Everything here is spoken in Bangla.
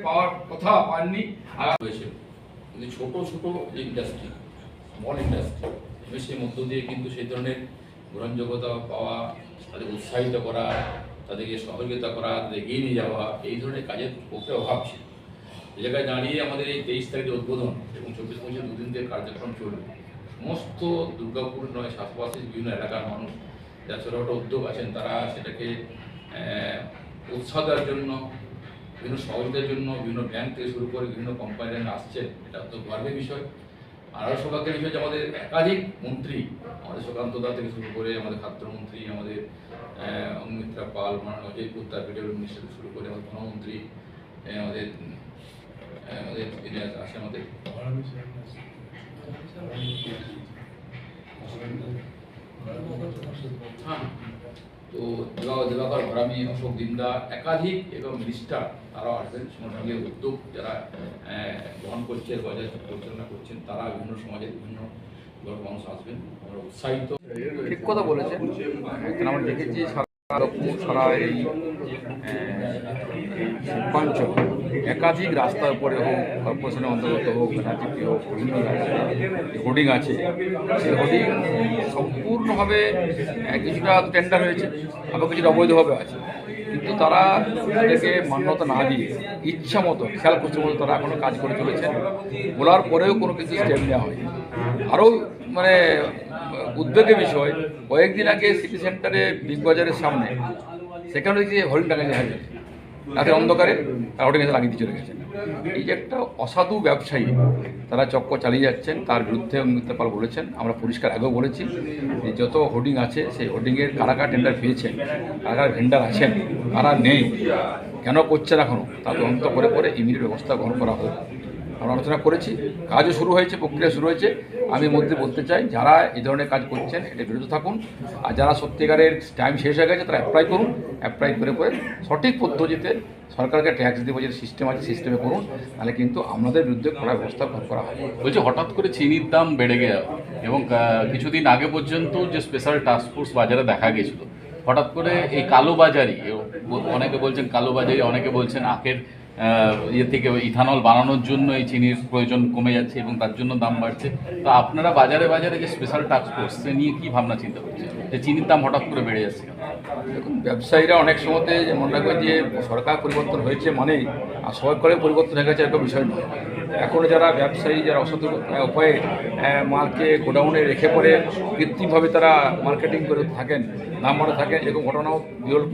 পাওয়ার কথা পাননি হয়েছে। কিন্তু ছোট ছোট যে ইন্ডাস্ট্রি, স্মল ইন্ডাস্ট্রি, সেই মধ্য দিয়ে কিন্তু সেই ধরনের গ্রহণযোগ্যতা পাওয়া, তাদের উৎসাহিত করা, তাদেরকে সহযোগিতা করা, তাদের এগিয়ে নিয়ে যাওয়া, এই ধরনের কাজের পক্ষে অভাব ছিল। এই জায়গায় দাঁড়িয়ে আমাদের এই 23 তারিখের উদ্বোধন এবং 24-25 দুদিন থেকে কার্যক্রম চলবে। সমস্ত দুর্গাপুর নয়, আশপাশের বিভিন্ন এলাকার মানুষ যারা ছোটো উদ্যোগ আছেন তারা সেটাকে উৎসাহ দেওয়ার জন্য, বিভিন্ন সহযোগিতার জন্য বিভিন্ন ব্যাংক থেকে শুরু করে বিভিন্ন কোম্পানিরা আসছে। এটা তো গর্বের বিষয়। আরও সৌভাগ্যের বিষয় যে আমাদের একাধিক মন্ত্রী, আমাদের সুকান্ত দা থেকে শুরু করে আমাদের খাদ্যমন্ত্রী, আমাদের অগ্নিমিত্রা পাল, মাননীয় অজয় কুত্তা পেট্রোলিয়াম মিনিস্টার থেকে শুরু করে আমাদের বনমন্ত্রী, আমাদের আসে আমাদের হ্যাঁ, তো দিবাকর ভরামি, অশোক দিন্দা, একাধিক এবং মিনিস্টার তারাও আসবেন। সঙ্গে উদ্যোগ যারা গ্রহণ করছে, বাজার পরিচালনা করছেন, তারা বিভিন্ন সমাজের বিভিন্ন বড় মানুষ আসবেন। আমরা উৎসাহিত। ঠিক কথা বলেছেন। আমরা দেখেছি সারা এই শিল্পাঞ্চল একাধিক রাস্তার উপরে হোক, কর্পোরেশনের অন্তর্গত হোক, এনআরজিপি হোক, বিভিন্ন হোর্ডিং আছে। সেই হোর্ডিং সম্পূর্ণভাবে কিছুটা টেন্ডার হয়েছে, আবার কিছুটা অবৈধভাবে আছে। কিন্তু তারা এটাকে মান্যতা না দিয়ে ইচ্ছা মতো, খেয়াল করছে মতো তারা এখনও কাজ করে চলেছেন। বলার পরেও কোনো কিছু স্টেপ নেওয়া হয়নি। আরও উদ্বেগের বিষয়, কয়েকদিন আগে সিটি সেন্টারে বিগ বাজারের সামনে সেখানে যে হোর্ডিং টাকা দেখা যায়, রাতের অন্ধকারে তারা হোর্ডিং এসে লাগিয়ে দিয়ে চলে গেছেন। এই যে একটা অসাধু ব্যবসায়ী তারা চক্কর চালিয়ে যাচ্ছেন, তার বিরুদ্ধে অগ্নিমিত্রা পাল বলেছেন। আমরা পরিষ্কার আগেও বলেছি যে যত হোর্ডিং আছে সেই হোর্ডিংয়ের কারা কারা টেন্ডার পেয়েছেন, কারা কারা ভেন্ডার আছেন, কারা নেই, কেন করছেন এখনও, তা তদন্ত করে ইমিডিয়েট ব্যবস্থা গ্রহণ করা হোক। আমরা আলোচনা করেছি, কাজও শুরু হয়েছে, প্রক্রিয়া শুরু হয়েছে। আমি মধ্যে বলতে চাই, যারা এই ধরনের কাজ করছেন এটা বিরত থাকুন, আর যারা সত্যিকারের টাইম শেষ হয়ে গেছে তারা অ্যাপ্লাই করুন। অ্যাপ্লাই করে সঠিক পদ্ধতিতে সরকারকে ট্যাক্স দেবো, যে সিস্টেম আছে সিস্টেমে করুন, তাহলে কিন্তু আমাদের বিরুদ্ধে কড়া ব্যবস্থা গ্রহণ করা হবে। বলছি, হঠাৎ করে চিনির দাম বেড়ে গেল এবং কিছুদিন আগে পর্যন্ত যে স্পেশাল টাস্কফোর্স বাজারে দেখা গেছিলো, হঠাৎ করে এই কালোবাজারি, অনেকে বলছেন কালোবাজারি, অনেকে বলছেন আখের থেকে ইথানল বানানোর জন্য এই চিনির প্রয়োজন কমে যাচ্ছে এবং তার জন্য দাম বাড়ছে। তো আপনারা বাজারে যে স্পেশাল টাস্কফোর্স সে নিয়ে কী ভাবনা চিন্তা করছেন যে চিনির দাম হঠাৎ করে বেড়ে যাচ্ছে? দেখুন, ব্যবসায়ীরা অনেক সময়তে মনে রাখবে যে সরকার পরিবর্তন হয়েছে মানেই আর সরকারের পরিবর্তন হয়ে গেছে এরকম বিষয় নয়। এখনও যারা ব্যবসায়ী, যারা অসৎ উপায়ে মালকে গোডাউনে রেখে পরে কৃত্রিমভাবে তারা মার্কেটিং করে থাকেন, দাম বাড়া থাকেন, এরকম ঘটনাও বিরল